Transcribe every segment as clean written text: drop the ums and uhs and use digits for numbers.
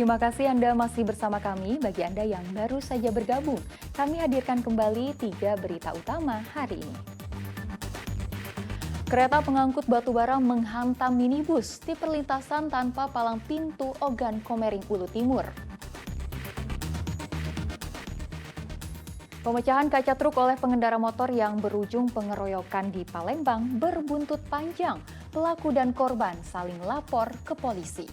Terima kasih Anda masih bersama kami. Bagi Anda yang baru saja bergabung, kami hadirkan kembali 3 berita utama hari ini. Kereta pengangkut batubara menghantam minibus di perlintasan tanpa palang pintu Ogan Komering Ulu Timur. Pemecahan kaca truk oleh pengendara motor yang berujung pengeroyokan di Palembang berbuntut panjang. Pelaku dan korban saling lapor ke polisi.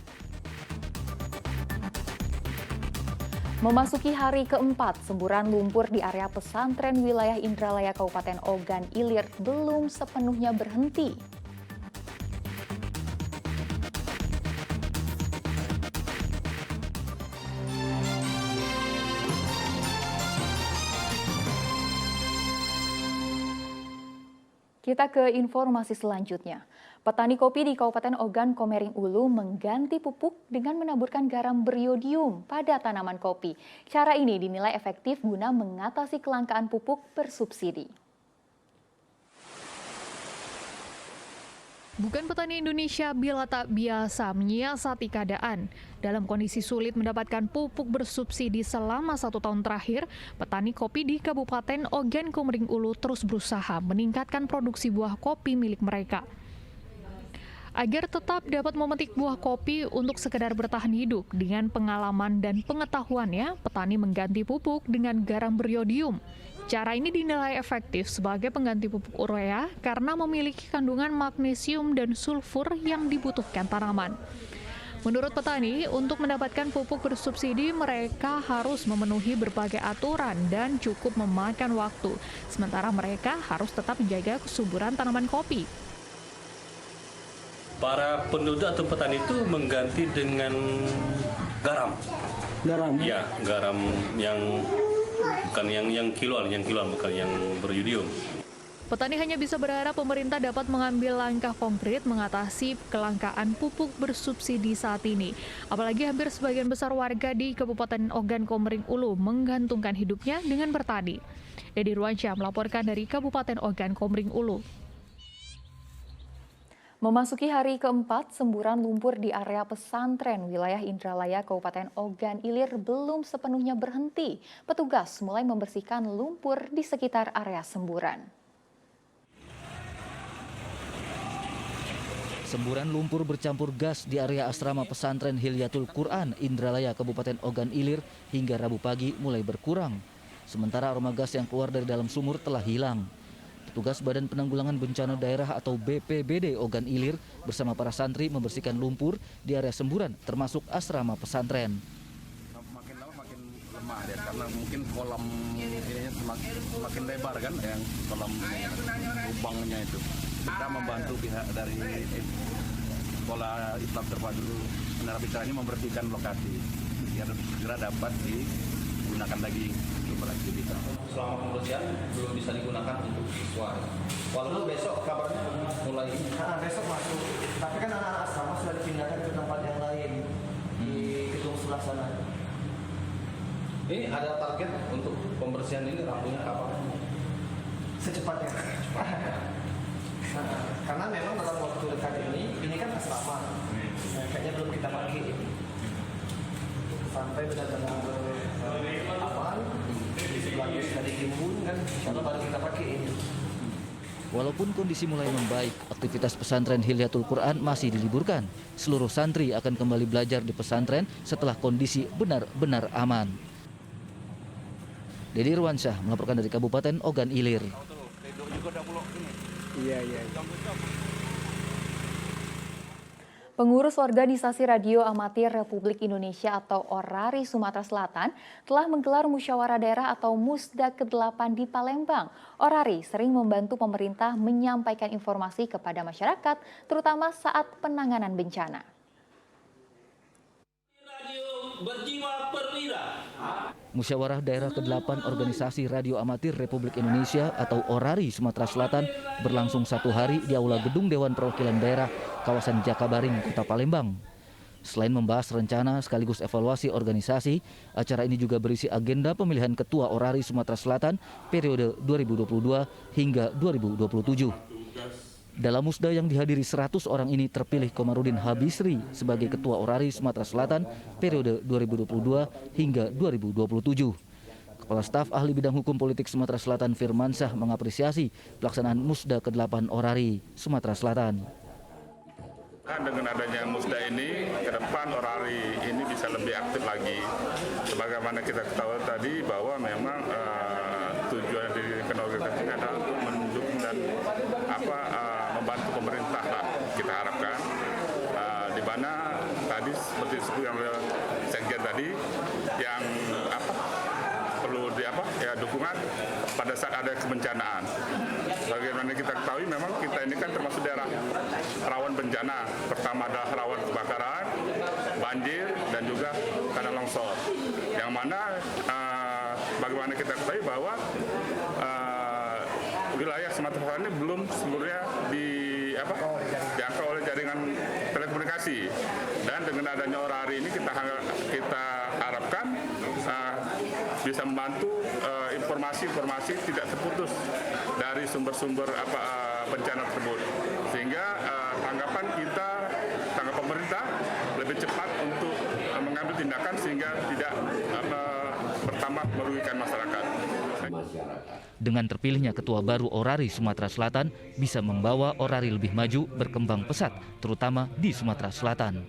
Memasuki hari keempat, semburan lumpur di area pesantren wilayah Indralaya Kabupaten Ogan Ilir belum sepenuhnya berhenti. Kita ke informasi selanjutnya. Petani kopi di Kabupaten Ogan Komering Ulu mengganti pupuk dengan menaburkan garam beriodium pada tanaman kopi. Cara ini dinilai efektif guna mengatasi kelangkaan pupuk bersubsidi. Bukan petani Indonesia bila tak biasa menyiasati keadaan. Dalam kondisi sulit mendapatkan pupuk bersubsidi selama 1 tahun terakhir, petani kopi di Kabupaten Ogan Komering Ulu terus berusaha meningkatkan produksi buah kopi milik mereka. Agar tetap dapat memetik buah kopi untuk sekedar bertahan hidup, dengan pengalaman dan pengetahuannya, petani mengganti pupuk dengan garam beriodium. Cara ini dinilai efektif sebagai pengganti pupuk urea karena memiliki kandungan magnesium dan sulfur yang dibutuhkan tanaman. Menurut petani, untuk mendapatkan pupuk bersubsidi, mereka harus memenuhi berbagai aturan dan cukup memakan waktu. Sementara mereka harus tetap menjaga kesuburan tanaman kopi. Para penduduk atau petani itu mengganti dengan garam. Garam? Ya, garam yang bukan yang kiloan bukan yang beriodium. Petani hanya bisa berharap pemerintah dapat mengambil langkah konkret mengatasi kelangkaan pupuk bersubsidi saat ini. Apalagi hampir sebagian besar warga di Kabupaten Ogan Komering Ulu menggantungkan hidupnya dengan bertani. Dedi Ruansyah melaporkan dari Kabupaten Ogan Komering Ulu. Memasuki hari keempat, semburan lumpur di area pesantren wilayah Indralaya Kabupaten Ogan Ilir belum sepenuhnya berhenti. Petugas mulai membersihkan lumpur di sekitar area semburan. Semburan lumpur bercampur gas di area asrama pesantren Hilyatul Quran Indralaya Kabupaten Ogan Ilir hingga Rabu pagi mulai berkurang. Sementara aroma gas yang keluar dari dalam sumur telah hilang. Petugas Badan Penanggulangan Bencana Daerah atau BPBD Ogan Ilir bersama para santri membersihkan lumpur di area semburan termasuk asrama pesantren. Makin lama makin lemah ya, karena mungkin kolam ininya semakin lebar kan, yang kolam lubangnya itu. Kita membantu pihak dari Sekolah Islam Terpadu Menara Bintang ini membersihkan lokasi biar segera dapat digunakan lagi untuk beraktivitas. Selama pembersihan belum bisa digunakan untuk siswa. Walaupun besok kabarnya mulai. Besok masuk, tapi kan anak-anak asrama sudah dipindahkan ke tempat yang lain di gedung sebelah sana. Ini ada target untuk pembersihan ini rampungnya kapan? Secepatnya. Karena memang dalam waktu dekat ini kan asrama. Kayaknya belum kita pakai ini. Sampai benar-benar aman, bagus dari timbun kan, insya-Allah baru kita pakai ini. Walaupun kondisi mulai membaik, aktivitas pesantren Hilyatul Quran masih diliburkan. Seluruh santri akan kembali belajar di pesantren setelah kondisi benar-benar aman. Dedi Ruansyah melaporkan dari Kabupaten Ogan Ilir. Pengurus Organisasi Radio Amatir Republik Indonesia atau ORARI Sumatera Selatan telah menggelar musyawarah daerah atau Musda ke-8 di Palembang. ORARI sering membantu pemerintah menyampaikan informasi kepada masyarakat, terutama saat penanganan bencana. Musyawarah Daerah ke-8 Organisasi Radio Amatir Republik Indonesia atau ORARI Sumatera Selatan berlangsung 1 hari di Aula Gedung Dewan Perwakilan Daerah kawasan Jakabaring, Kota Palembang. Selain membahas rencana sekaligus evaluasi organisasi, acara ini juga berisi agenda pemilihan Ketua ORARI Sumatera Selatan periode 2022 hingga 2027. Dalam musda yang dihadiri 100 orang ini terpilih Komarudin Habisri sebagai Ketua Orari Sumatera Selatan periode 2022 hingga 2027. Kepala Staf Ahli Bidang Hukum Politik Sumatera Selatan Firmansyah mengapresiasi pelaksanaan musda ke-8 Orari Sumatera Selatan. Dengan adanya musda ini, ke depan Orari ini bisa lebih aktif lagi. Sebagaimana kita ketahui tadi bahwa memang tujuan dari organisasi ini adalah untuk mendukung dan membantu pemerintah lah, kita harapkan. Di mana tadi seperti yang sekjen tadi yang perlu dukungan pada saat ada kebencanaan. Bagaimana kita ketahui memang kita ini kan termasuk daerah rawan bencana. Pertama adalah rawan kebakaran, banjir, dan juga tanah longsor. Yang mana bagaimana kita ketahui bahwa wilayah Sumatera Selatan ini belum seluruhnya dijangkau oleh jaringan telekomunikasi. Dan dengan adanya Orari ini kita harapkan bisa membantu informasi-informasi tidak terputus dari sumber-sumber bencana tersebut, sehingga tanggapan pemerintah lebih cepat untuk mengambil tindakan sehingga tidak pertama merugikan masyarakat. Dengan terpilihnya ketua baru Orari Sumatera Selatan bisa membawa Orari lebih maju berkembang pesat, terutama di Sumatera Selatan.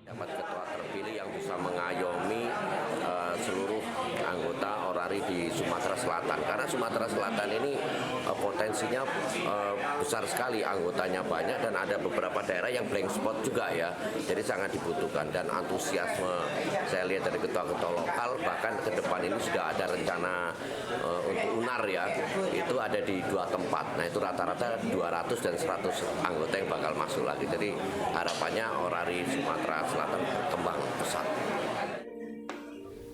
Dapat ketua terpilih yang bisa mengayomi seluruh anggota Orari di Sumatera Selatan, karena Sumatera Selatan ini potensinya besar sekali, anggotanya banyak dan ada beberapa daerah yang blank spot juga ya, jadi sangat dibutuhkan. Dan antusiasme saya lihat dari ketua-ketua lokal, bahkan ke depan ini sudah ada rencana untuk UNAR ya, itu ada di 2 tempat. Nah itu rata-rata 200 dan 100 anggota yang bakal masuk lagi, jadi harapannya Orari Sumatera Selatan berkembang pesat.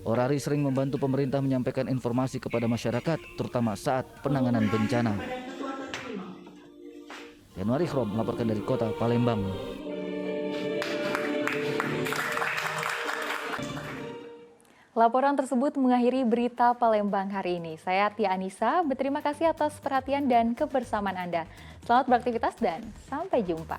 Orari sering membantu pemerintah menyampaikan informasi kepada masyarakat, terutama saat penanganan bencana. Januari Khrom melaporkan dari Kota Palembang. Laporan tersebut mengakhiri berita Palembang hari ini. Saya Tia Anissa, berterima kasih atas perhatian dan kebersamaan Anda. Selamat beraktivitas dan sampai jumpa.